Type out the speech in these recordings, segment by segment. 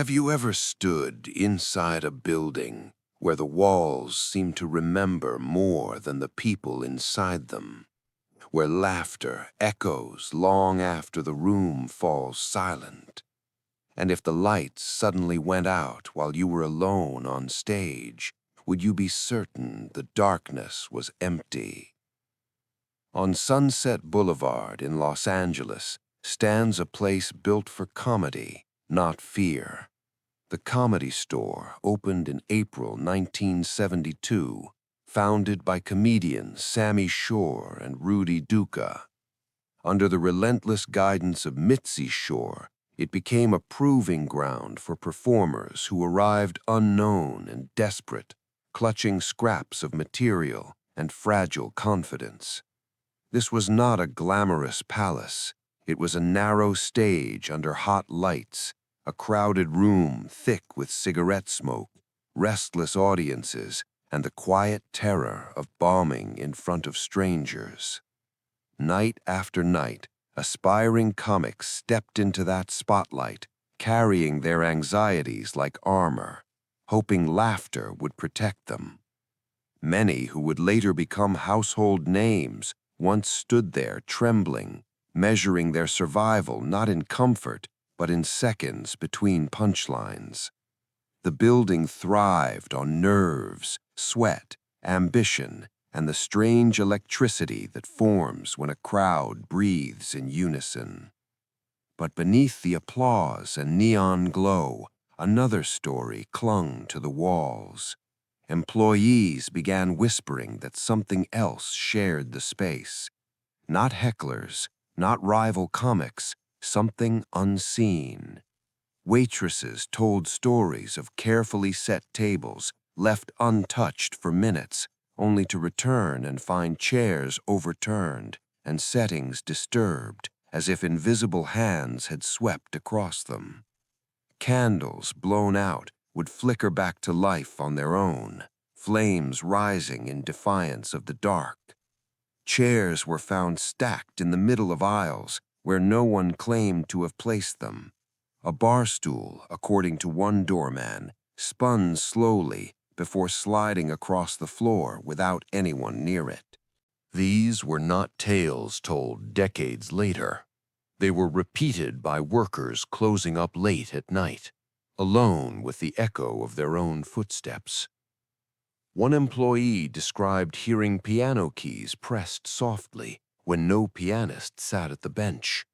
Have you ever stood inside a building where the walls seem to remember more than the people inside them, where laughter echoes long after the room falls silent? And if the lights suddenly went out while you were alone on stage, would you be certain the darkness was empty? On Sunset Boulevard in Los Angeles stands a place built for comedy, not fear. The Comedy Store opened in April 1972, founded by comedians Sammy Shore and Rudy Duca. Under the relentless guidance of Mitzi Shore, it became a proving ground for performers who arrived unknown and desperate, clutching scraps of material and fragile confidence. This was not a glamorous palace. It was a narrow stage under hot lights, a crowded room thick with cigarette smoke, restless audiences, and the quiet terror of bombing in front of strangers. Night after night, aspiring comics stepped into that spotlight, carrying their anxieties like armor, hoping laughter would protect them. Many who would later become household names once stood there trembling, measuring their survival not in comfort, but in seconds between punchlines. The building thrived on nerves, sweat, ambition, and the strange electricity that forms when a crowd breathes in unison. But beneath the applause and neon glow, another story clung to the walls. Employees began whispering that something else shared the space. Not hecklers, not rival comics, something unseen. Waitresses told stories of carefully set tables left untouched for minutes, only to return and find chairs overturned and settings disturbed, as if invisible hands had swept across them. Candles blown out would flicker back to life on their own, flames rising in defiance of the dark. Chairs were found stacked in the middle of aisles where no one claimed to have placed them. A bar stool, according to one doorman, spun slowly before sliding across the floor without anyone near it. These were not tales told decades later. They were repeated by workers closing up late at night, alone with the echo of their own footsteps. One employee described hearing piano keys pressed softly when no pianist sat at the bench.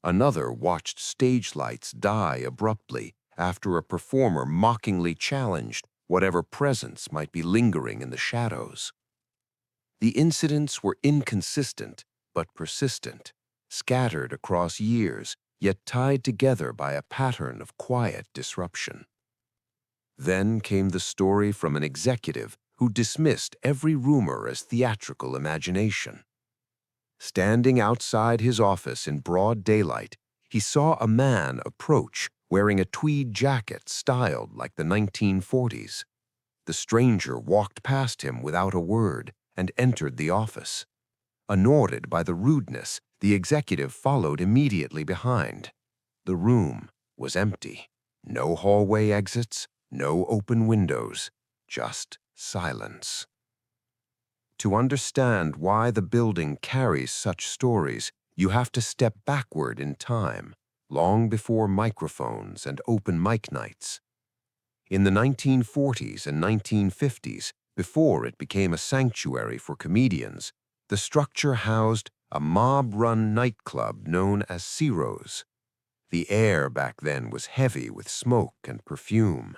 Another watched stage lights die abruptly after a performer mockingly challenged whatever presence might be lingering in the shadows. The incidents were inconsistent but persistent, scattered across years, yet tied together by a pattern of quiet disruption. Then came the story from an executive who dismissed every rumor as theatrical imagination. Standing outside his office in broad daylight, he saw a man approach wearing a tweed jacket styled like the 1940s. The stranger walked past him without a word and entered the office. Annoyed by the rudeness, the executive followed immediately behind. The room was empty. No hallway exits, no open windows, just silence. To understand why the building carries such stories, you have to step backward in time, long before microphones and open mic nights. In the 1940s and 1950s, before it became a sanctuary for comedians, the structure housed a mob-run nightclub known as Ciro's. The air back then was heavy with smoke and perfume.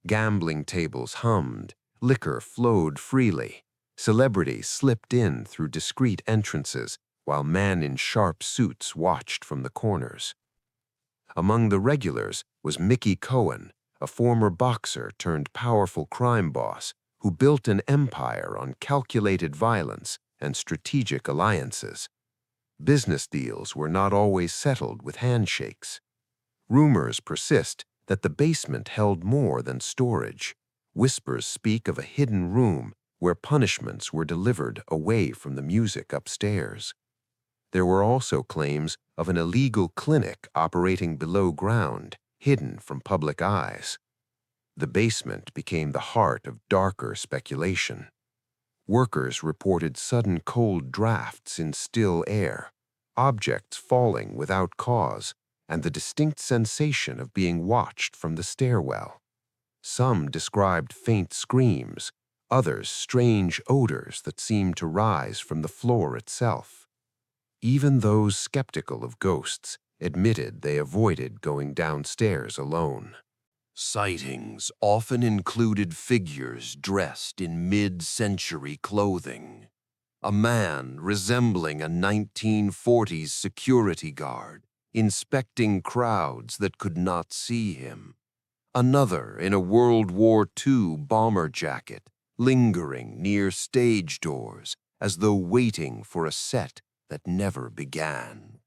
Gambling tables hummed, liquor flowed freely. Celebrities slipped in through discreet entrances, while men in sharp suits watched from the corners. Among the regulars was Mickey Cohen, a former boxer turned powerful crime boss who built an empire on calculated violence and strategic alliances. Business deals were not always settled with handshakes. Rumors persist that the basement held more than storage. Whispers speak of a hidden room where punishments were delivered away from the music upstairs. There were also claims of an illegal clinic operating below ground, hidden from public eyes. The basement became the heart of darker speculation. Workers reported sudden cold drafts in still air, objects falling without cause, and the distinct sensation of being watched from the stairwell. Some described faint screams, others strange odors that seemed to rise from the floor itself. Even those skeptical of ghosts admitted they avoided going downstairs alone. Sightings often included figures dressed in mid-century clothing. A man resembling a 1940s security guard, inspecting crowds that could not see him. Another in a World War II bomber jacket, lingering near stage doors as though waiting for a set that never began.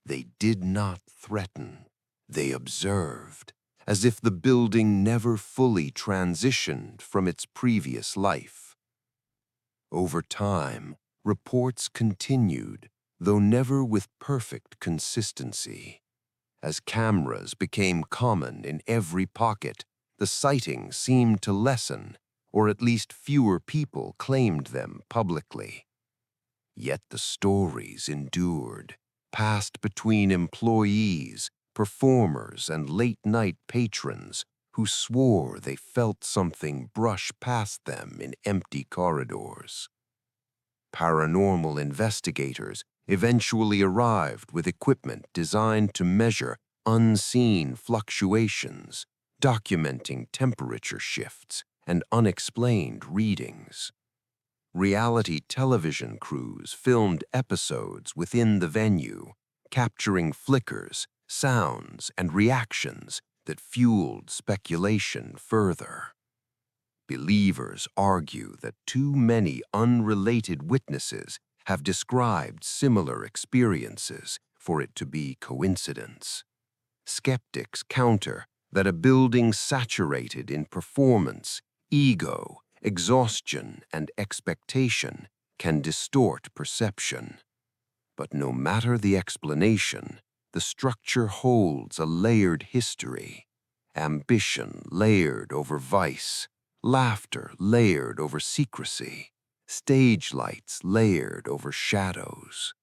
They did not threaten, they observed, as if the building never fully transitioned from its previous life. Over time, reports continued, though never with perfect consistency. As cameras became common in every pocket, the sightings seemed to lessen, or at least fewer people claimed them publicly. Yet the stories endured, passed between employees, performers, and late-night patrons who swore they felt something brush past them in empty corridors. Paranormal investigators eventually arrived with equipment designed to measure unseen fluctuations, documenting temperature shifts and unexplained readings. Reality television crews filmed episodes within the venue, capturing flickers, sounds, and reactions that fueled speculation further. Believers argue that too many unrelated witnesses have described similar experiences for it to be coincidence. Skeptics counter that a building saturated in performance, ego, exhaustion, and expectation can distort perception. But no matter the explanation, the structure holds a layered history, ambition layered over vice, laughter layered over secrecy, stage lights layered over shadows.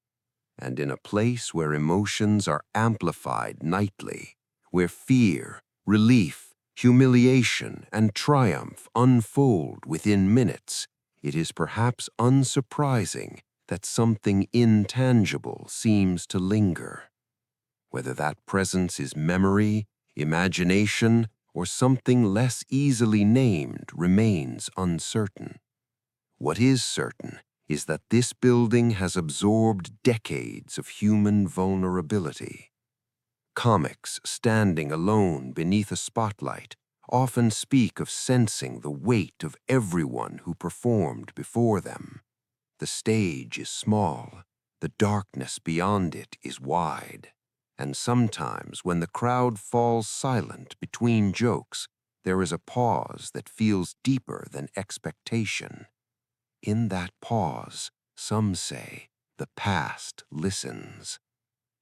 And in a place where emotions are amplified nightly, where fear, relief, humiliation, and triumph unfold within minutes, it is perhaps unsurprising that something intangible seems to linger. Whether that presence is memory, imagination, or something less easily named remains uncertain. What is certain is that this building has absorbed decades of human vulnerability. Comics standing alone beneath a spotlight often speak of sensing the weight of everyone who performed before them. The stage is small, the darkness beyond it is wide, and sometimes when the crowd falls silent between jokes, there is a pause that feels deeper than expectation. In that pause, some say, the past listens.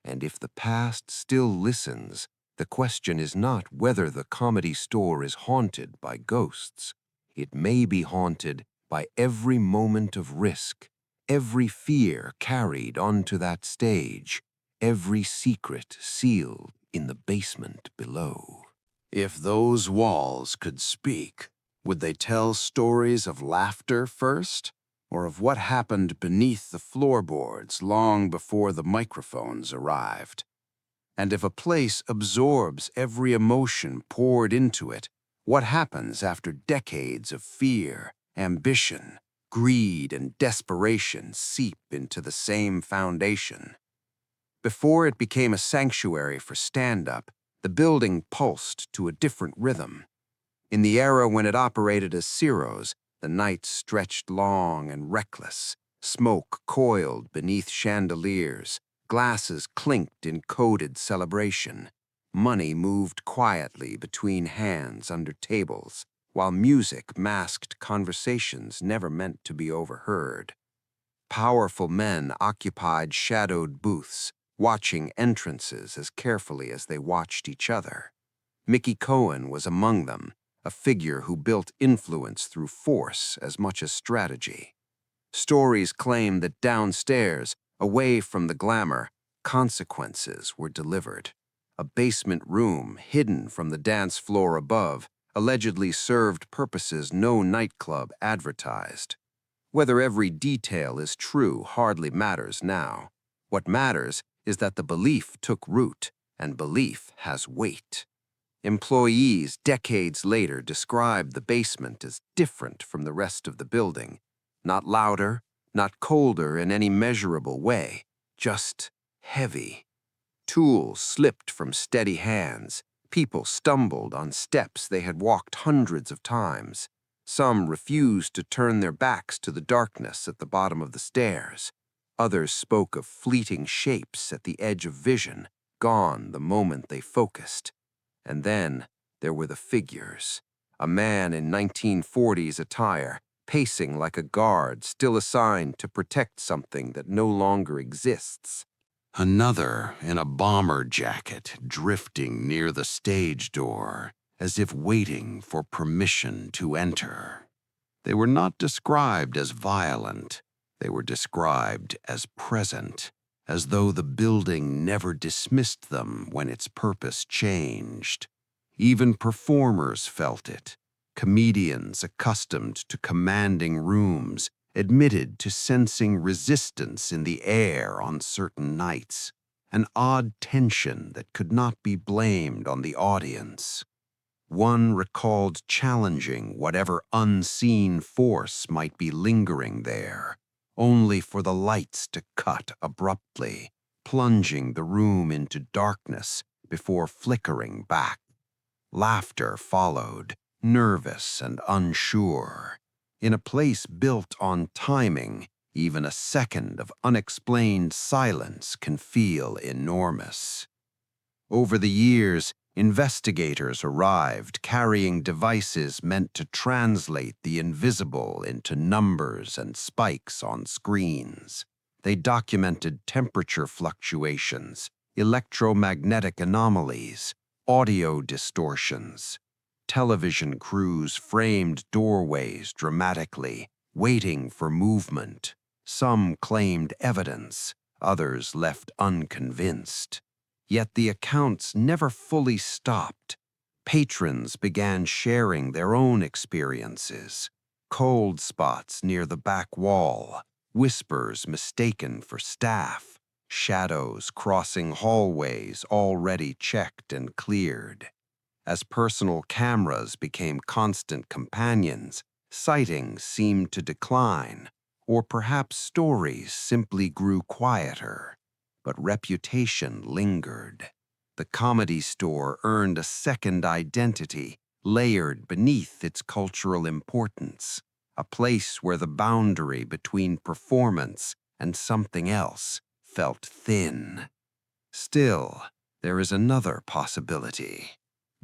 And if the past still listens, the question is not whether the Comedy Store is haunted by ghosts. It may be haunted by every moment of risk, every fear carried onto that stage, every secret sealed in the basement below. If those walls could speak, would they tell stories of laughter first, or of what happened beneath the floorboards long before the microphones arrived? And if a place absorbs every emotion poured into it, what happens after decades of fear, ambition, greed, and desperation seep into the same foundation? Before it became a sanctuary for stand-up, the building pulsed to a different rhythm. In the era when it operated as Ciro's, the nights stretched long and reckless. Smoke coiled beneath chandeliers. Glasses clinked in coded celebration. Money moved quietly between hands under tables, while music masked conversations never meant to be overheard. Powerful men occupied shadowed booths, watching entrances as carefully as they watched each other. Mickey Cohen was among them, a figure who built influence through force as much as strategy. Stories claim that downstairs, away from the glamour, consequences were delivered. A basement room, hidden from the dance floor above, allegedly served purposes no nightclub advertised. Whether every detail is true hardly matters now. What matters is that the belief took root, and belief has weight. Employees decades later described the basement as different from the rest of the building. Not louder, not colder in any measurable way, just heavy. Tools slipped from steady hands. People stumbled on steps they had walked hundreds of times. Some refused to turn their backs to the darkness at the bottom of the stairs. Others spoke of fleeting shapes at the edge of vision, gone the moment they focused. And then there were the figures. A man in 1940s attire, pacing like a guard still assigned to protect something that no longer exists. Another in a bomber jacket drifting near the stage door, as if waiting for permission to enter. They were not described as violent. They were described as present, as though the building never dismissed them when its purpose changed. Even performers felt it. Comedians accustomed to commanding rooms admitted to sensing resistance in the air on certain nights, an odd tension that could not be blamed on the audience. One recalled challenging whatever unseen force might be lingering there, only for the lights to cut abruptly, plunging the room into darkness before flickering back. Laughter followed, nervous and unsure. In a place built on timing, even a second of unexplained silence can feel enormous. Over the years, investigators arrived carrying devices meant to translate the invisible into numbers and spikes on screens. They documented temperature fluctuations, electromagnetic anomalies, audio distortions. Television crews framed doorways dramatically, waiting for movement. Some claimed evidence, others left unconvinced. Yet the accounts never fully stopped. Patrons began sharing their own experiences. Cold spots near the back wall, whispers mistaken for staff, shadows crossing hallways already checked and cleared. As personal cameras became constant companions, sightings seemed to decline, or perhaps stories simply grew quieter. But reputation lingered. The Comedy Store earned a second identity, layered beneath its cultural importance, a place where the boundary between performance and something else felt thin. Still, there is another possibility.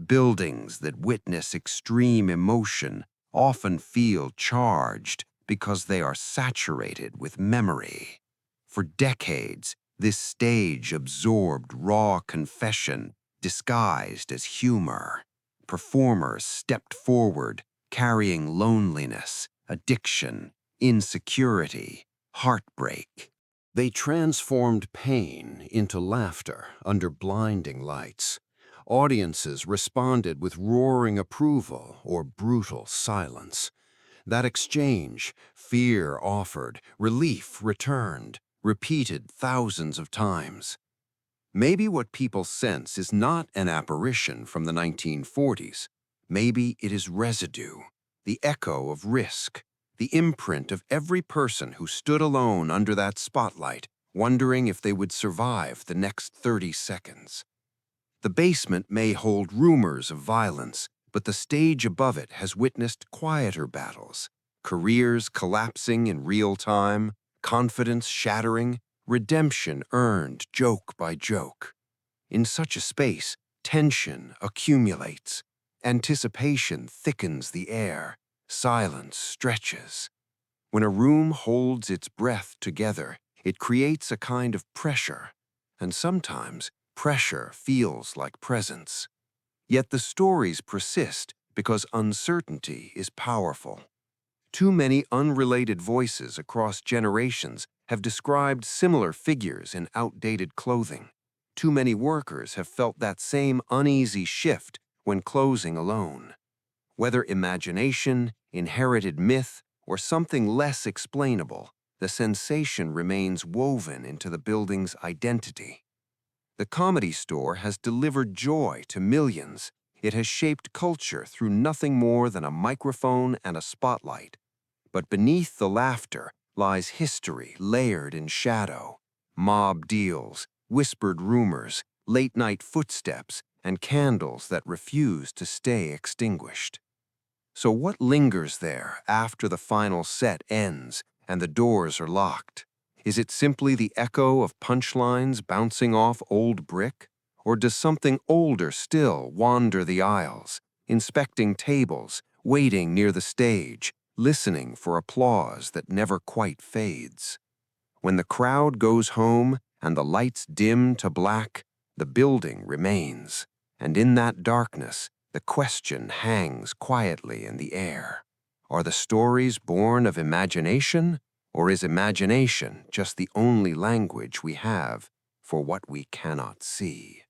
Buildings that witness extreme emotion often feel charged because they are saturated with memory. For decades, this stage absorbed raw confession disguised as humor. Performers stepped forward, carrying loneliness, addiction, insecurity, heartbreak. They transformed pain into laughter under blinding lights. Audiences responded with roaring approval or brutal silence. That exchange, fear offered, relief returned, repeated thousands of times. Maybe what people sense is not an apparition from the 1940s. Maybe it is residue, the echo of risk, the imprint of every person who stood alone under that spotlight, wondering if they would survive the next 30 seconds. The basement may hold rumors of violence, but the stage above it has witnessed quieter battles, careers collapsing in real time, confidence shattering, redemption earned joke by joke. In such a space, tension accumulates, anticipation thickens the air, silence stretches. When a room holds its breath together, it creates a kind of pressure, and sometimes pressure feels like presence. Yet the stories persist because uncertainty is powerful. Too many unrelated voices across generations have described similar figures in outdated clothing. Too many workers have felt that same uneasy shift when closing alone. Whether imagination, inherited myth, or something less explainable, the sensation remains woven into the building's identity. The Comedy Store has delivered joy to millions. It has shaped culture through nothing more than a microphone and a spotlight. But beneath the laughter lies history layered in shadow. Mob deals, whispered rumors, late-night footsteps, and candles that refuse to stay extinguished. So what lingers there after the final set ends and the doors are locked? Is it simply the echo of punchlines bouncing off old brick? Or does something older still wander the aisles, inspecting tables, waiting near the stage, listening for applause that never quite fades? When the crowd goes home and the lights dim to black, the building remains, and in that darkness, the question hangs quietly in the air. Are the stories born of imagination, or is imagination just the only language we have for what we cannot see?